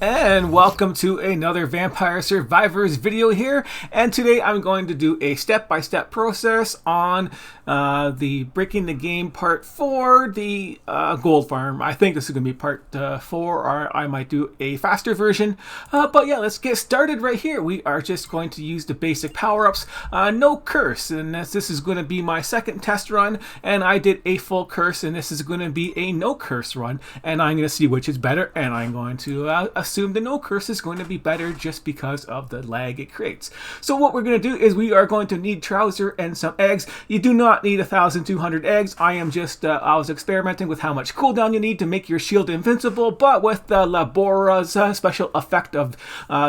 And welcome to another Vampire Survivors video here, and today I'm going to do a step-by-step process on the Breaking the Game Part 4, the Gold Farm. I think this is going to be Part 4, or I might do a faster version, but yeah, let's get started right here. We are just going to use the basic power-ups, no curse, and this is going to be my second test run, and I did a full curse, and this is going to be a no curse run, and I'm going to see which is better, and I'm going to assume the no curse is going to be better just because of the lag it creates. So what we're going to do is we are going to need Trouser and some eggs. You do not need 1,200 eggs. I am just, I was experimenting with how much cooldown you need to make your shield invincible, but with the Labora's special effect of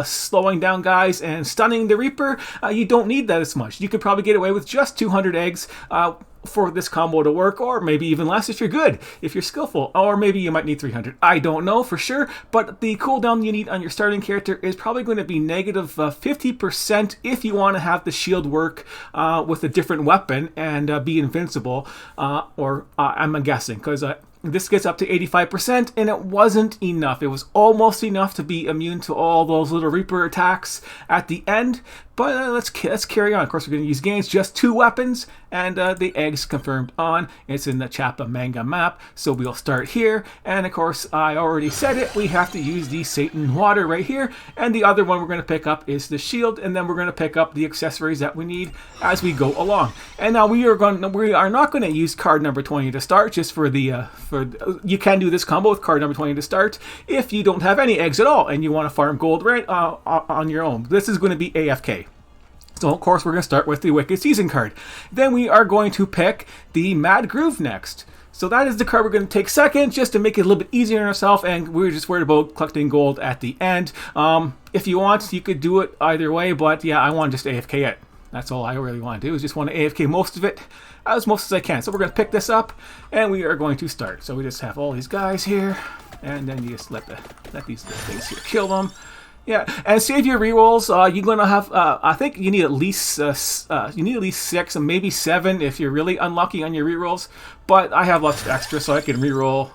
slowing down guys and stunning the Reaper, you don't need that as much. You could probably get away with just 200 eggs for this combo to work, or maybe even less if you're good, if you're skillful, or maybe you might need 300. I don't know for sure, but the cooldown you need on your starting character is probably going to be negative 50% if you want to have the shield work with a different weapon and be invincible, or I'm guessing, because this gets up to 85%, and it wasn't enough. It was almost enough to be immune to all those little Reaper attacks at the end, but let's carry on. Of course, we're going to use gains, just 2 weapons, and the eggs confirmed on. It's in the Chapa Manga map, so we'll start here. And of course, I already said it, we have to use the Satan water right here, and the other one we're going to pick up is the shield, and then we're going to pick up the accessories that we need as we go along. And now we are not going to use card number 20 to start, just for the you can do this combo with card number 20 to start if you don't have any eggs at all and you want to farm gold right on your own. This is going to be AFK. So of course we're going to start with the Wicked Season card. Then we are going to pick the Mad Groove next. So that is the card we're going to take second, just to make it a little bit easier on ourselves, and we're just worried about collecting gold at the end. If you want, you could do it either way, but yeah, I want to just AFK it. That's all I really want to do, is just want to AFK most of it, as most as I can. So we're going to pick this up, and we are going to start. So we just have all these guys here, and then you just let these things here kill them. Yeah, and save your rerolls. You're gonna have. I think you need at least 6, and maybe 7 if you're really unlucky on your rerolls. But I have lots of extra, so I can reroll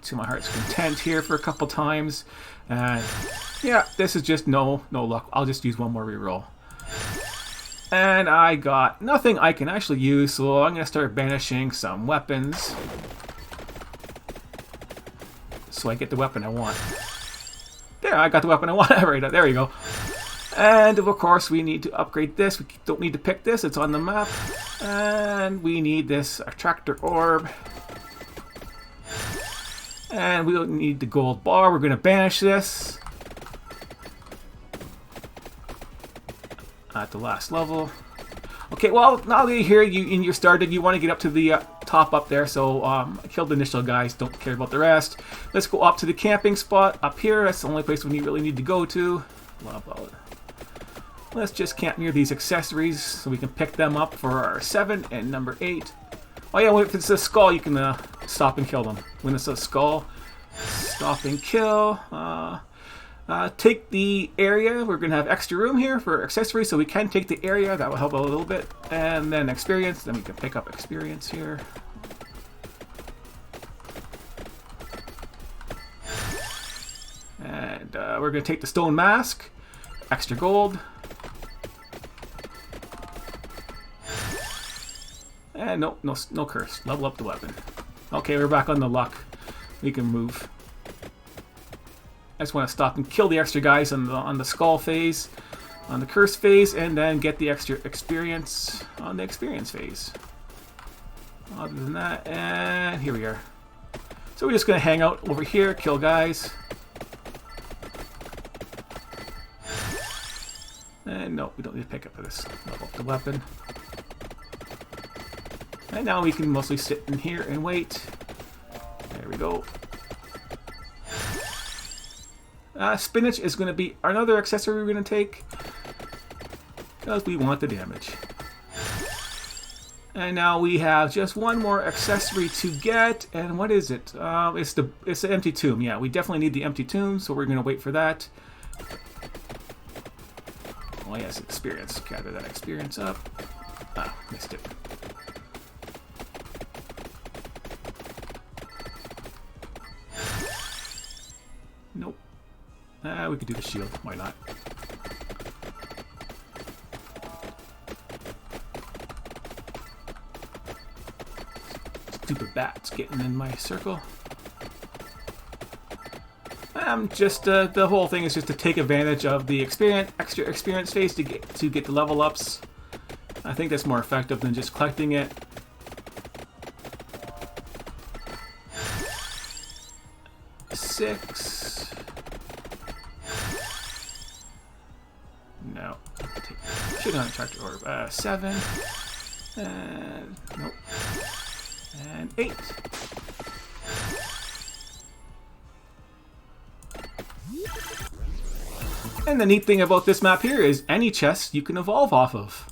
to my heart's content here for a couple times. And yeah, this is just no luck. I'll just use one more reroll. And I got nothing I can actually use, so I'm gonna start banishing some weapons, so I get the weapon I want. There, I got the weapon I want. Right, there we go. And of course, we need to upgrade this. We don't need to pick this. It's on the map. And we need this attractor orb. And we don't need the gold bar. We're going to banish this at the last level. Okay, well, now that you're here, you're started, you want to get up to the top up there, so kill the initial guys, don't care about the rest. Let's go up to the camping spot up here. That's the only place we really need to go to. Let's just camp near these accessories so we can pick them up for our 7 and number 8. Oh yeah, if it's a skull, you can stop and kill them. When it's a skull, stop and kill. Take the area. We're going to have extra room here for accessories, so we can take the area. That will help out a little bit. And then experience. Then we can pick up experience here. And we're going to take the stone mask. Extra gold. And no curse. Level up the weapon. Okay, we're back on the luck. We can move. I just want to stop and kill the extra guys on the skull phase, on the curse phase, and then get the extra experience on the experience phase. Other than that, and here we are. So we're just going to hang out over here, kill guys. And no, we don't need to pick up for this. Level up the weapon. And now we can mostly sit in here and wait. There we go. Spinach is going to be another accessory we're going to take, because we want the damage. And now we have just one more accessory to get, and what is it? It's the empty tomb. Yeah, we definitely need the empty tomb, so we're going to wait for that. Oh yes, experience. Gather that experience up. Ah, missed it. We could do the shield. Why not? Stupid bats getting in my circle. Just the whole thing is just to take advantage of the extra experience phase to get the level ups. I think that's more effective than just collecting it. Six. No. Should not attract orb. 7. And nope. And 8. And the neat thing about this map here is any chest you can evolve off of.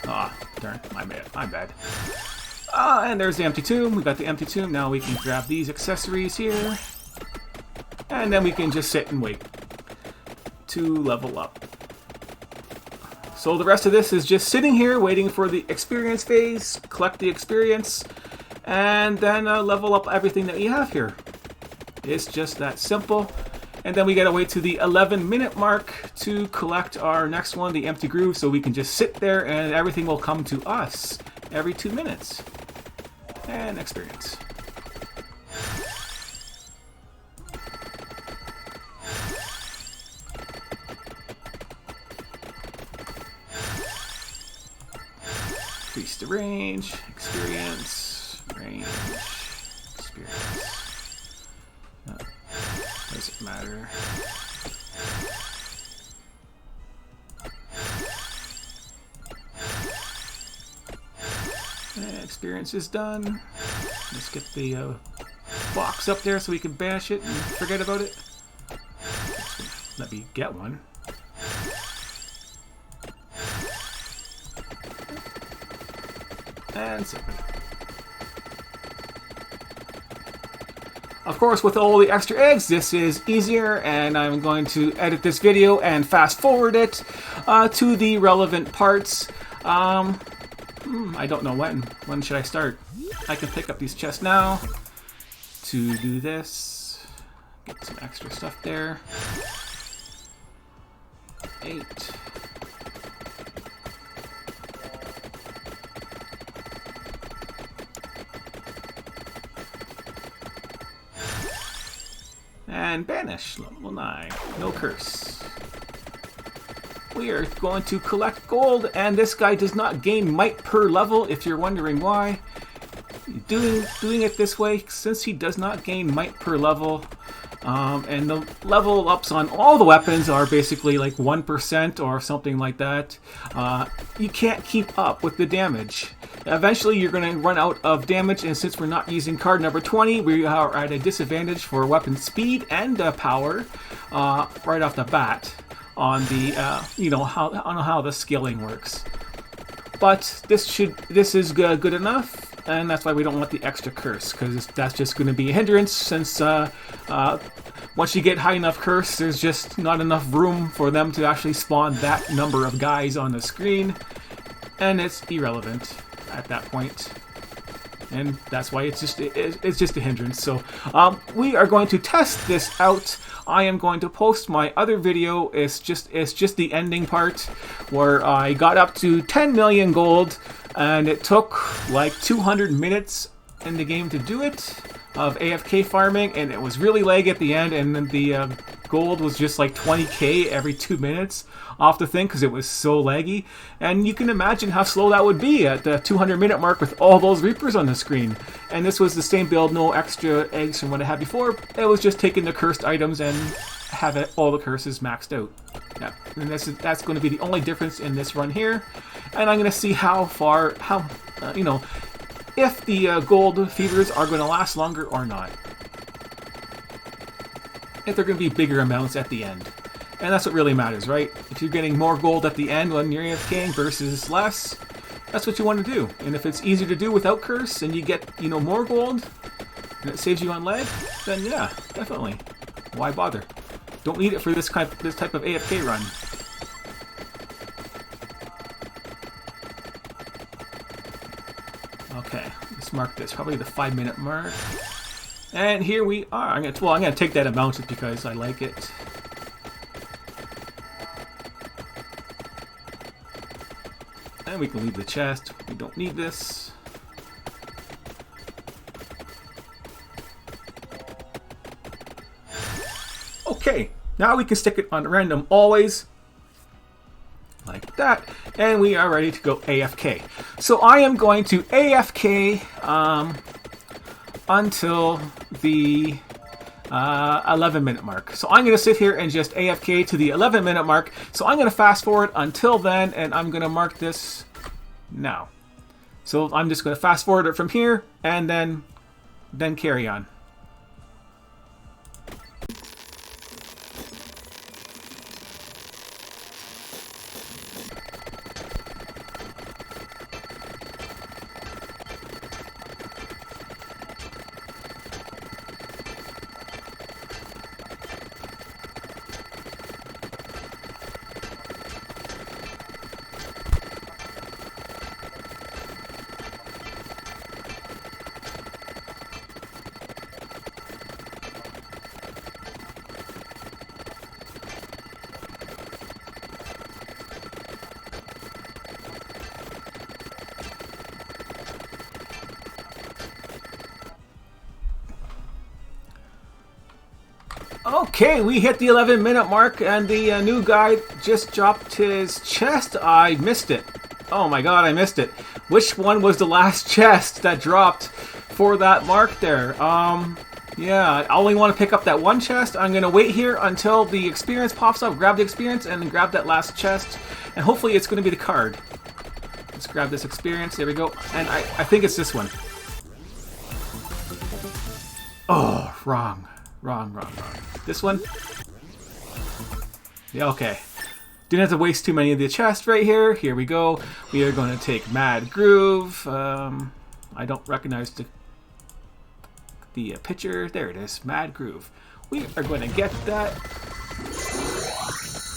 Ah, darn, my bad. And there's the empty tomb. We got the empty tomb. Now we can grab these accessories here. And then we can just sit and wait to level up. So the rest of this is just sitting here waiting for the experience phase, collect the experience, and then level up everything that you have here. It's just that simple. And then we gotta wait to the 11-minute mark to collect our next one, the empty groove, so we can just sit there and everything will come to us every 2 minutes. And experience. Increase the range, experience, range, experience. Doesn't matter. Experience is done. Let's get the box up there so we can bash it and forget about it. Let me get one. And so. Of course, with all the extra eggs, this is easier, and I'm going to edit this video and fast forward it to the relevant parts. I don't know when. When should I start? I can pick up these chests now to do this. Get some extra stuff there. 8. And banish, level 9. No curse. We are going to collect gold, and this guy does not gain might per level, if you're wondering why. Doing it this way, since he does not gain might per level, and the level ups on all the weapons are basically like 1% or something like that, you can't keep up with the damage. Eventually you're going to run out of damage, and since we're not using card number 20, we are at a disadvantage for weapon speed and power right off the bat on the how the scaling works. But this is good enough, and that's why we don't want the extra curse, because that's just going to be a hindrance, since once you get high enough curse, there's just not enough room for them to actually spawn that number of guys on the screen, and it's irrelevant at that point. And that's why it's just a hindrance. So we are going to test this out. I am going to post my other video. It's just the ending part where I got up to 10 million gold, and it took like 200 minutes in the game to do it of AFK farming, and it was really laggy at the end, and then the gold was just like 20k every 2 minutes off the thing because it was so laggy. And you can imagine how slow that would be at the 200-minute mark with all those Reapers on the screen. And this was the same build, no extra eggs from what I had before. It was just taking the cursed items and have all the curses maxed out. Yeah, and that's going to be the only difference in this run here. And I'm going to see if the gold fevers are going to last longer or not. If they're going to be bigger amounts at the end. And that's what really matters, right? If you're getting more gold at the end when you're AFKing versus less, that's what you want to do. And if it's easier to do without curse and you get, more gold, and it saves you on lag, then yeah, definitely. Why bother? Don't need it for this type of AFK run. Okay, let's mark this. Probably the 5-minute mark. And here we are. I'm gonna take that amount just because I like it. And we can leave the chest. We don't need this. Okay, now we can stick it on random always. Like that. And we are ready to go AFK. So I am going to AFK until the 11-minute mark. So I'm going to sit here and just AFK to the 11-minute mark. So I'm going to fast forward until then, and I'm going to mark this now. So I'm just going to fast forward it from here, and then carry on. Okay, we hit the 11-minute mark, and the new guy just dropped his chest. I missed it. Oh my god, I missed it. Which one was the last chest that dropped for that mark there? Yeah, I only want to pick up that one chest. I'm going to wait here until the experience pops up, grab the experience, and then grab that last chest. And hopefully it's going to be the card. Let's grab this experience. There we go. And I think it's this one. Oh, wrong. Wrong. This one? Yeah, okay. Didn't have to waste too many of the chests right here. Here we go. We are going to take Mad Groove. I don't recognize the picture. There it is. Mad Groove. We are going to get that.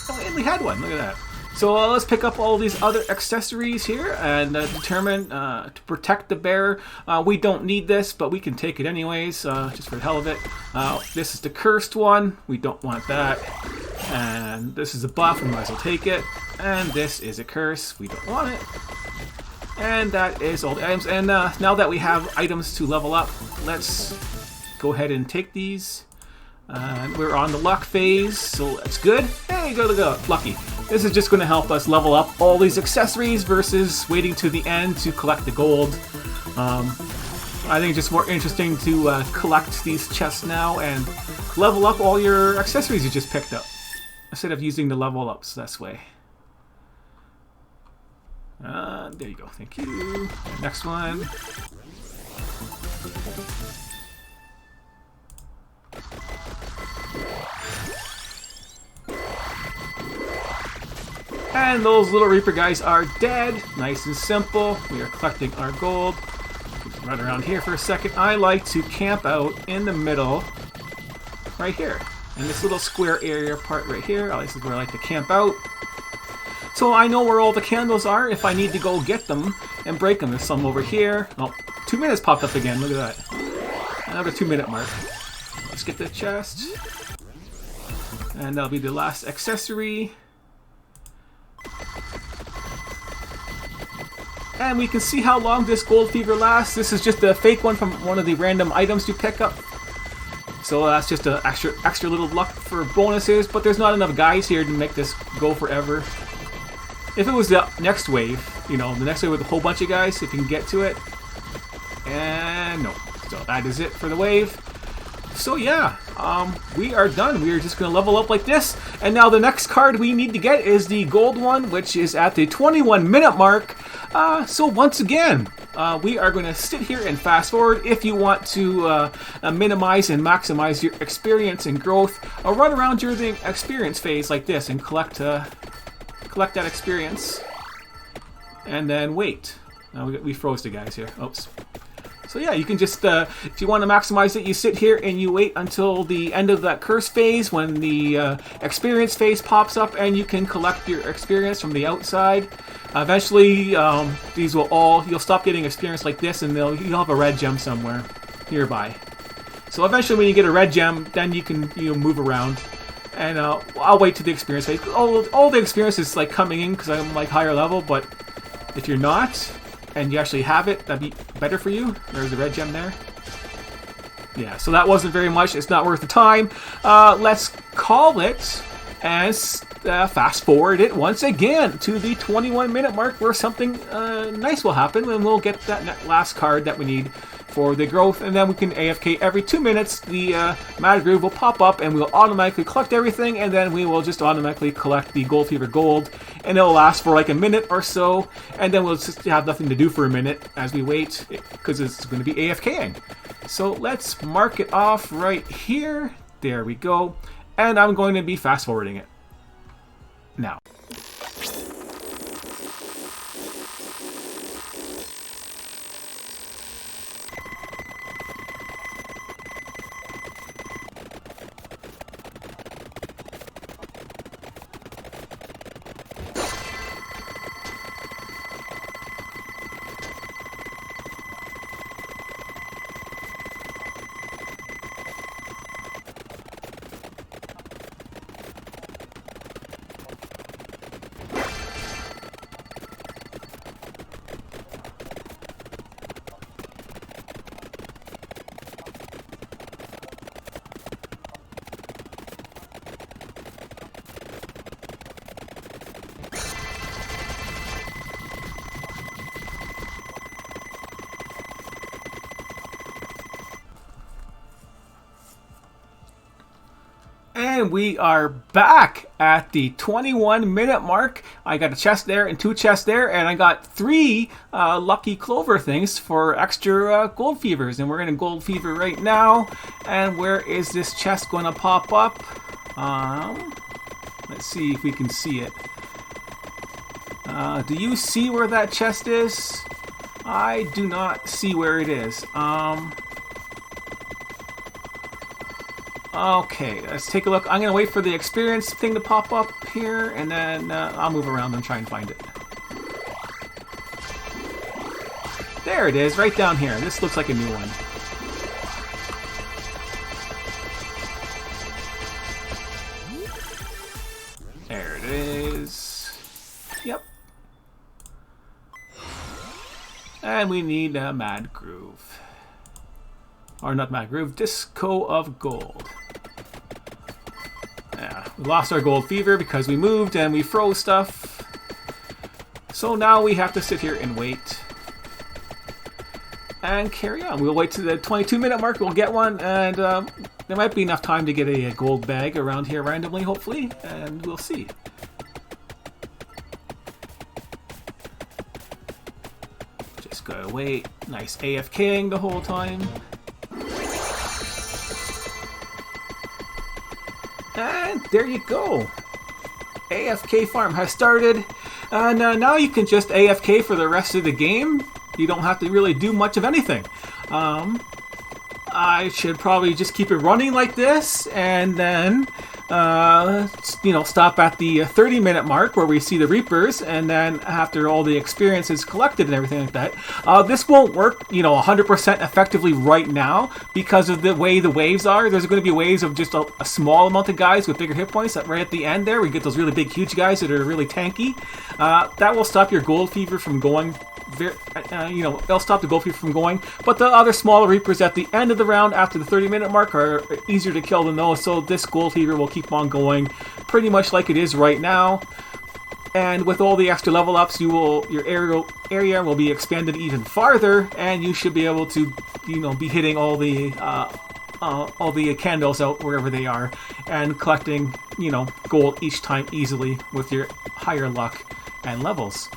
Oh, and we had one. Look at that. So let's pick up all these other accessories here and determine to protect the bear. We don't need this, but we can take it anyways, just for the hell of it. This is the cursed one. We don't want that. And this is a buff. We might as well take it. And this is a curse. We don't want it. And that is all the items. And now that we have items to level up, let's go ahead and take these. We're on the luck phase, so that's good. Hey, go lucky. This is just going to help us level up all these accessories versus waiting to the end to collect the gold. I think it's just more interesting to collect these chests now and level up all your accessories you just picked up instead of using the level ups this way. There you go. Thank you. Next one. And those little Reaper guys are dead. Nice and simple. We are collecting our gold. Just run around here for a second. I like to camp out in the middle, right here. In this little square area part right here. This is where I like to camp out. So I know where all the candles are if I need to go get them and break them. There's some over here. Oh, 2 minutes popped up again. Look at that. Another 2-minute mark. Let's get the chest. And that'll be the last accessory. And we can see how long this gold fever lasts. This is just a fake one from one of the random items you pick up. So that's just an extra little luck for bonuses, but there's not enough guys here to make this go forever. If it was the next wave, you know, the next wave with a whole bunch of guys, if you can get to it. And no. So that is it for the wave. So yeah, we are done. We are just going to level up like this. And now the next card we need to get is the gold one, which is at the 21-minute mark. So once again, we are going to sit here and fast forward. If you want to minimize and maximize your experience and growth, run around during the experience phase like this and collect that experience. And then wait. We froze the guys here. Oops. So yeah, you can just, if you want to maximize it, you sit here and you wait until the end of that curse phase when the experience phase pops up, and you can collect your experience from the outside. Eventually, these will all, you'll stop getting experience like this, and you'll have a red gem somewhere nearby. So eventually when you get a red gem, then you can move around. And I'll wait to the experience phase. All the experience is like coming in because I'm like higher level, but if you're not, and you actually have it, that'd be better for you. There's the red gem there. Yeah, so that wasn't very much. It's not worth the time. Let's call it and fast forward it once again to the 21-minute mark where something nice will happen, and we'll get that last card that we need for the growth, and then we can AFK every 2 minutes. The Mad Groove will pop up, and we'll automatically collect everything, and then we will just automatically collect the Gold Fever Gold, and it'll last for like a minute or so, and then we'll just have nothing to do for a minute as we wait, because it's going to be AFKing. So let's mark it off right here. There we go. And I'm going to be fast forwarding it now. And we are back at the 21-minute mark. I got a chest there and 2 chests there, and I got 3 lucky clover things for extra gold fevers. And we're in a gold fever right now. And where is this chest going to pop up? Let's see if we can see it. Do you see where that chest is? I do not see where it is. Okay, let's take a look. I'm going to wait for the experience thing to pop up here, and then I'll move around and try and find it. There it is, right down here. This looks like a new one. There it is. Yep. And we need a Mad Groove. Or not Mad Groove, Disco of Gold. Yeah, we lost our Gold Fever because we moved and we froze stuff. So now we have to sit here and wait. And carry on. We'll wait to the 22-minute mark, we'll get one, and there might be enough time to get a gold bag around here randomly, hopefully, and we'll see. Just gotta wait. Nice AFKing the whole time. And there you go. AFK farm has started. And now you can just AFK for the rest of the game. You don't have to really do much of anything. I should probably just keep it running like this, and then stop at the 30-minute mark where we see the Reapers, and then after all the experience is collected and everything like that. This won't work 100% effectively right now because of the way the waves are. There's going to be waves of just a small amount of guys with bigger hit points. Right at the end there, we get those really big, huge guys that are really tanky. That will stop your Gold Fever from going. It'll stop the Gold Fever from going, but the other smaller Reapers at the end of the round after the 30-minute mark are easier to kill than those, so this Gold Fever will keep on going pretty much like it is right now. And with all the extra level ups, your area will be expanded even farther, and you should be able to be hitting all the candles out wherever they are and collecting gold each time easily with your higher luck and levels.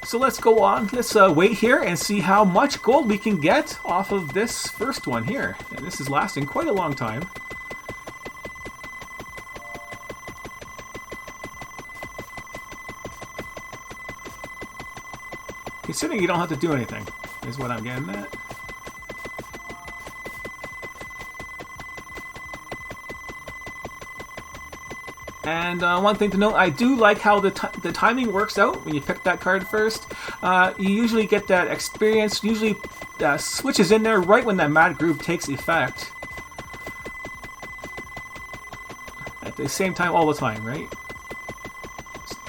So let's go on. Let's wait here and see how much gold we can get off of this first one here. And this is lasting quite a long time. Considering you don't have to do anything. is what I'm getting at. And one thing to note, I do like how the timing works out when you pick that card first. You usually get that experience, usually switches in there right when that Mad Groove takes effect. At the same time all the time, right?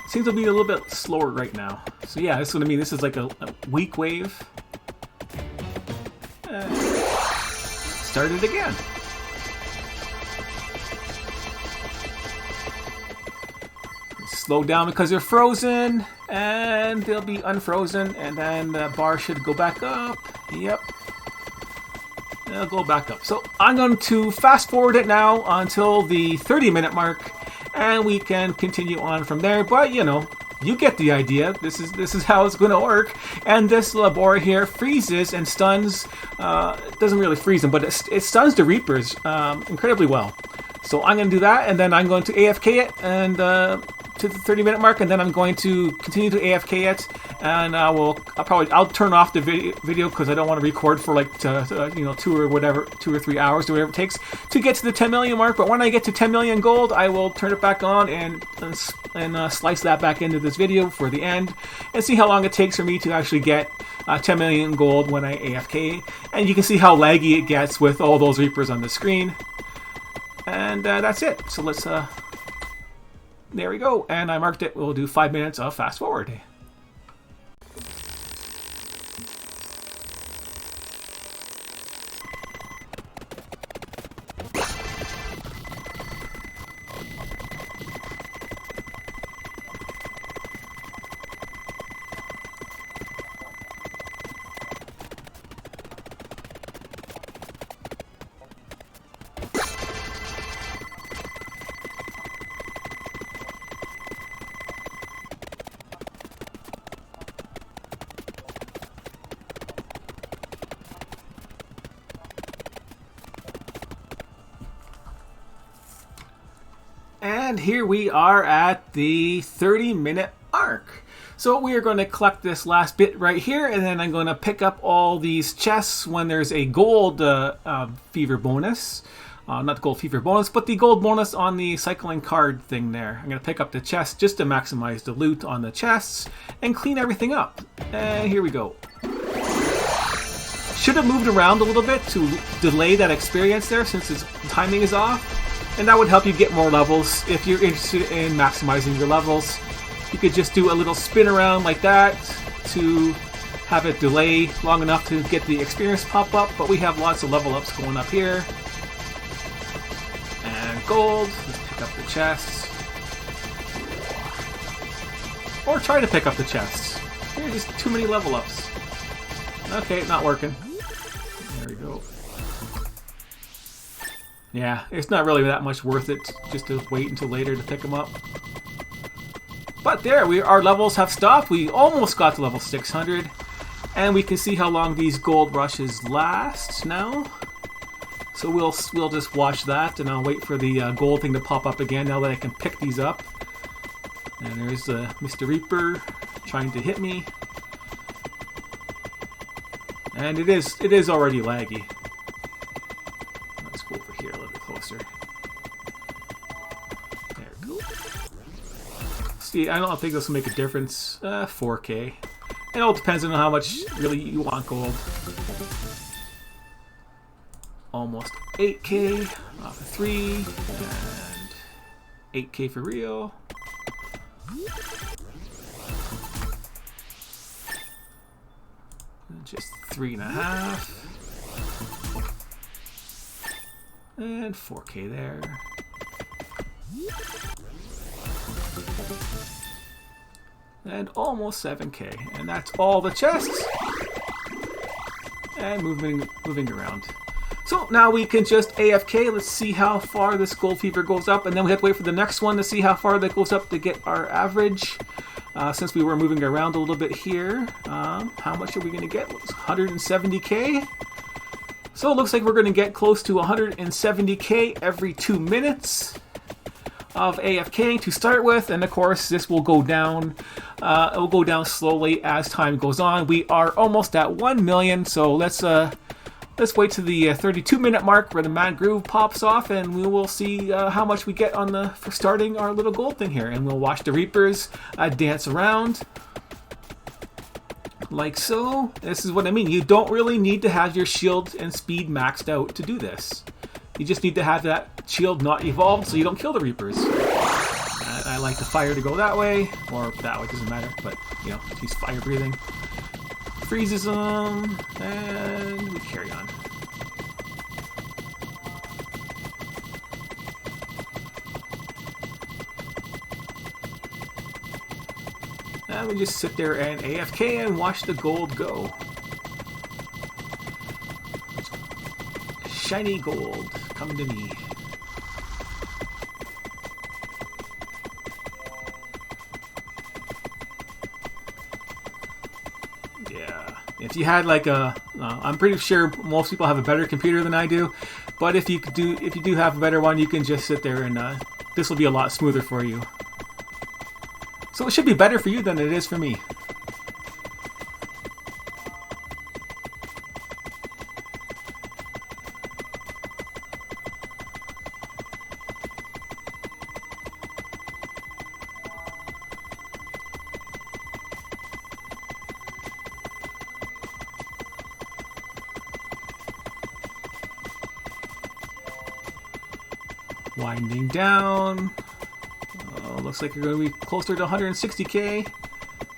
Seems to be a little bit slower right now. So yeah, this is what I mean. This is like a weak wave. Start it again. Slow down because they're frozen, and they'll be unfrozen, and then the bar should go back up. Yep. It'll go back up. So I'm going to fast forward it now until the 30-minute mark, and we can continue on from there. But you know, you get the idea. This is how it's going to work. And this Labora here freezes and stuns. It doesn't really freeze them, but it stuns the Reapers incredibly well. So I'm going to do that, and then I'm going to AFK it and to the 30-minute mark, and then I'm going to continue to AFK it, and I'll turn off the video because I don't want to record for like 2 or 3 hours or whatever it takes to get to the 10 million mark. But when I get to 10 million gold, I will turn it back on and slice that back into this video for the end, and see how long it takes for me to actually get 10 million gold when I AFK. And you can see how laggy it gets with all those Reapers on the screen. And that's it. So let's there we go, and I marked it. We'll do 5 minutes of fast forward. And here we are at the 30-minute mark. So we are going to collect this last bit right here, and then I'm going to pick up all these chests when there's a gold fever bonus. Not the gold fever bonus, but the gold bonus on the cycling card thing there. I'm going to pick up the chests just to maximize the loot on the chests and clean everything up. And here we go. Should have moved around a little bit to delay that experience there since its timing is off. And that would help you get more levels if you're interested in maximizing your levels. You could just do a little spin around like that to have it delay long enough to get the experience pop up. But we have lots of level ups going up here. And gold. Let's pick up the chests. Or try to pick up the chests. There's just too many level ups. Okay, not working. There we go. Yeah, it's not really that much worth it just to wait until later to pick them up. But there, our levels have stopped. We almost got to level 600. And we can see how long these gold rushes last now. So we'll just watch that, and I'll wait for the gold thing to pop up again now that I can pick these up. And there's Mr. Reaper trying to hit me. And it is already laggy. Let's go over here a little bit closer. There we go. See, I don't think this will make a difference. 4K. It all depends on how much really you want gold. Almost 8K off of 3, and 8K for real. Just 3.5. And 4K there. And almost 7K. And that's all the chests. And moving around. So now we can just AFK. Let's see how far this gold fever goes up. And then we have to wait for the next one to see how far that goes up to get our average. Since we were moving around a little bit here, how much are we going to get? 170K. So it looks like we're going to get close to 170K every 2 minutes. of AFK to start with, and of course this will go down. It will go down slowly as time goes on. We are almost at 1 million, so let's wait to the 32-minute mark where the Mad Groove pops off, and we will see how much we get on for starting our little gold thing here, and we'll watch the Reapers dance around. Like so. This is what I mean. You don't really need to have your shield and speed maxed out to do this. You just need to have that shield not evolved so you don't kill the Reapers. I like the fire to go that way, or that way, doesn't matter, but you know, he's fire breathing. Freezes them, and we carry on. And we just sit there and AFK and watch the gold go. Shiny gold, come to me. Yeah, if you had like I'm pretty sure most people have a better computer than I do, but if you do have a better one, you can just sit there and this will be a lot smoother for you. So it should be better for you than it is for me. Winding down. Looks like you're going to be closer to 160k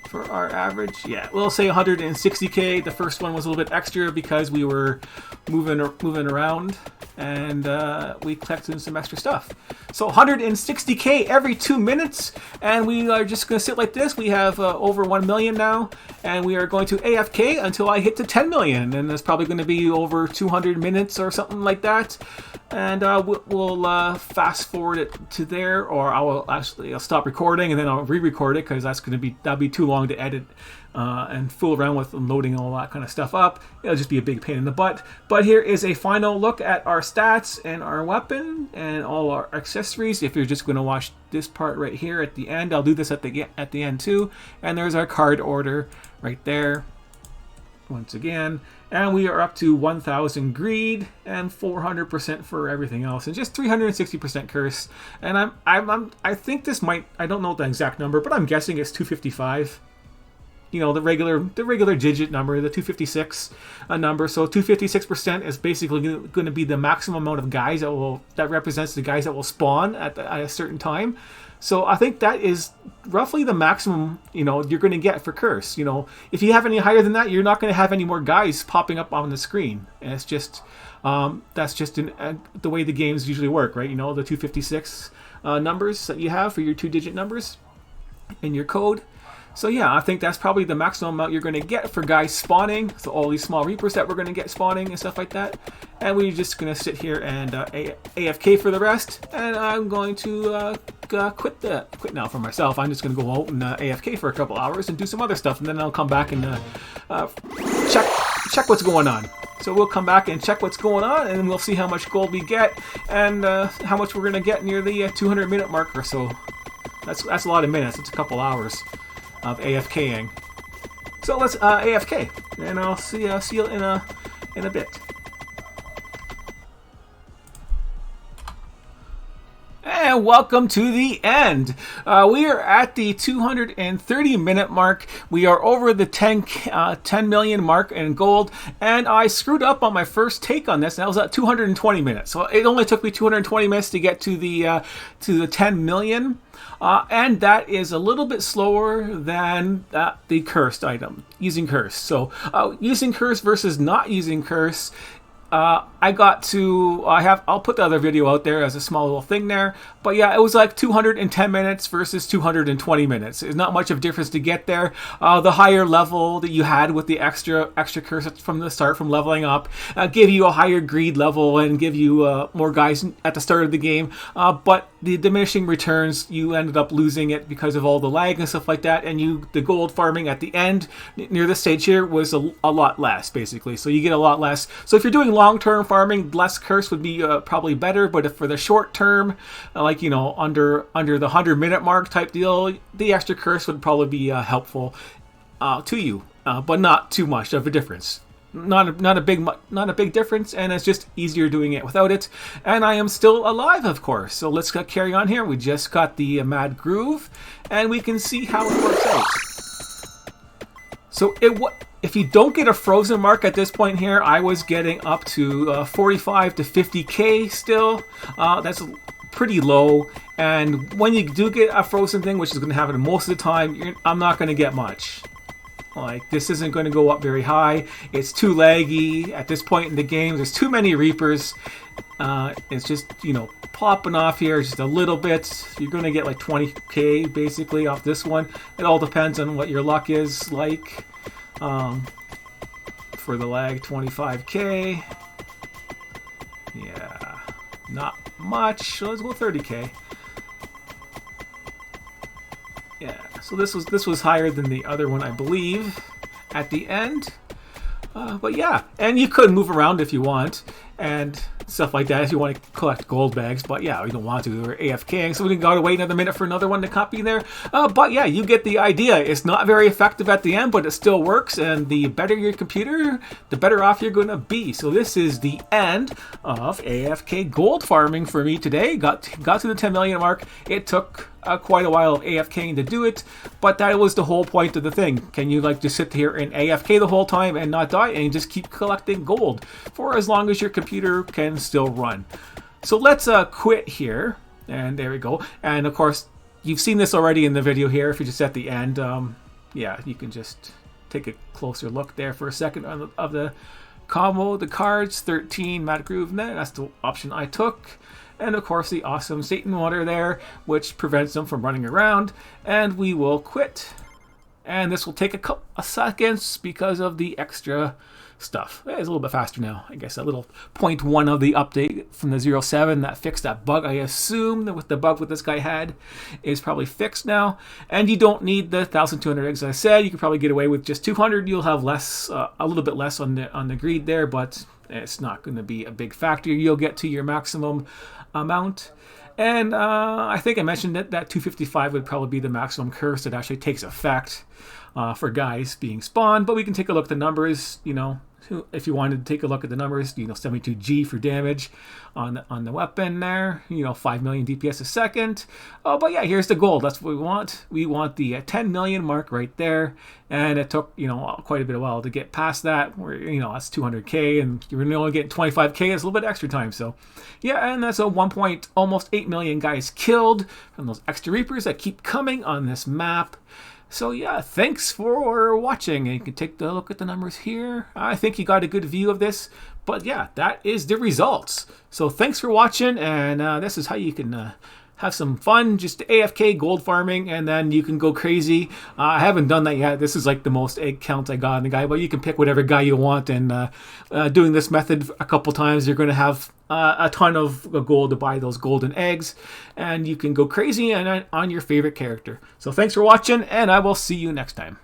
for our average. Yeah, we'll say 160k. The first one was a little bit extra because we were moving around and we collected some extra stuff. So 160k every 2 minutes, and we are just going to sit like this. We have over 1 million now, and we are going to AFK until I hit to 10 million, and that's probably going to be over 200 minutes or something like that. And we'll fast forward it to there, or I'll stop recording and then I'll re-record it because that'll be too long to edit and fool around with loading all that kind of stuff up. It'll just be a big pain in the butt. But here is a final look at our stats and our weapon and all our accessories. If you're just going to watch this part right here at the end, I'll do this at the end too. And there's our card order right there. Once again, and we are up to 1,000 greed and 400% for everything else, and just 360% curse. And I think this might, I don't know the exact number, but I'm guessing it's 255. You know, the regular digit number, the 256 number. So 256% is basically going to be the maximum amount of guys that represents the guys that will spawn at a certain time. So I think that is roughly the maximum, you know, you're going to get for curse. You know, if you have any higher than that, you're not going to have any more guys popping up on the screen. And it's just, that's just the way the games usually work, right? You know, the 256 numbers that you have for your 2-digit numbers in your code. So yeah, I think that's probably the maximum amount you're going to get for guys spawning. So all these small Reapers that we're going to get spawning and stuff like that. And we're just going to sit here and AFK for the rest. And I'm going to quit now for myself. I'm just going to go out and AFK for a couple hours and do some other stuff. And then I'll come back and check what's going on. So we'll come back and check what's going on, and we'll see how much gold we get and how much we're going to get near the 200-minute mark or so. That's a lot of minutes. It's a couple hours of AFKing. So let's AFK, and I'll see you in a bit. And welcome to the end. We are at the 230-minute mark. We are over the 10 million mark in gold, and I screwed up on my first take on this, and I was at 220 minutes. So it only took me 220 minutes to get to the 10 million. And that is a little bit slower than the cursed item, using curse. So using curse versus not using curse, I'll put the other video out there as a small little thing there. But yeah, it was like 210 minutes versus 220 minutes. There's not much of a difference to get there. The higher level that you had with the extra curse from the start, from leveling up, give you a higher greed level and give you more guys at the start of the game. But the diminishing returns, you ended up losing it because of all the lag and stuff like that. And the gold farming at the end, near this stage here, was a lot less, basically. So you get a lot less. So if you're doing long-term farming, less curse would be probably better. But if for the short term, like, you know, under the 100-minute mark type deal, the extra curse would probably be helpful to you, but not too much of a difference. Not a big difference, and it's just easier doing it without it. And I am still alive, of course. So let's carry on here. We just got the Mad Groove, and we can see how it works out. So if you don't get a frozen mark at this point here, I was getting up to 45 to 50k still. That's pretty low. And when you do get a frozen thing, which is going to happen most of the time, I'm not going to get much. Like, this isn't going to go up very high. It's too laggy at this point in the game. There's too many Reapers. It's just, you know, popping off here just a little bit. You're going to get like 20k basically off this one. It all depends on what your luck is like. For the lag, 25k. Yeah, not much. So let's go 30k. Yeah, so this was higher than the other one, I believe, at the end. But yeah, and you could move around if you want, and stuff like that if you want to collect gold bags. But yeah, we don't want to. We're AFKing, so we gotta wait another minute for another one to copy there. But yeah, you get the idea. It's not very effective at the end, but it still works, and the better your computer, the better off you're gonna be. So this is the end of AFK gold farming for me today. Got to the 10 million mark. It took quite a while of AFKing to do it, but that was the whole point of the thing. Can you like just sit here and AFK the whole time and not die and just keep collecting gold for as long as your computer can still run? So let's quit here, and there we go. And of course, you've seen this already in the video here. If you're just at the end, yeah, you can just take a closer look there for a second of the combo, the cards, 13 Mad Groove Net. That's the option I took. And of course the awesome Satan Water there, which prevents them from running around. And we will quit. And this will take a couple of seconds because of the extra stuff. It's a little bit faster now. I guess a little 0.1 of the update from the 0.7 that fixed that bug. I assume that with the bug that this guy had is probably fixed now. And you don't need the 1,200 eggs. As I said, you could probably get away with just 200. You'll have less, a little bit less on the greed there, but it's not going to be a big factor. You'll get to your maximum amount. And I think I mentioned that 255 would probably be the maximum curse that actually takes effect for guys being spawned. But we can take a look at the numbers, you know. If you wanted to take a look at the numbers, you know, 72G for damage on the weapon there, you know, 5 million DPS a second. Oh, but yeah, here's the gold. That's what we want. We want the 10 million mark right there. And it took, you know, quite a bit of while to get past that. Where, you know, that's 200k, and you're only getting 25k. It's a little bit extra time. So yeah, and that's a almost 8 million guys killed from those extra Reapers that keep coming on this map. So yeah, thanks for watching, and you can take a look at the numbers here. I think you got a good view of this, but yeah, that is the results. So thanks for watching, and this is how you can have some fun, just AFK gold farming, and then you can go crazy. I haven't done that yet. This is like the most egg count I got on the guy, but you can pick whatever guy you want, and doing this method a couple times, you're going to have a ton of gold to buy those golden eggs, and you can go crazy on your favorite character. So thanks for watching, and I will see you next time.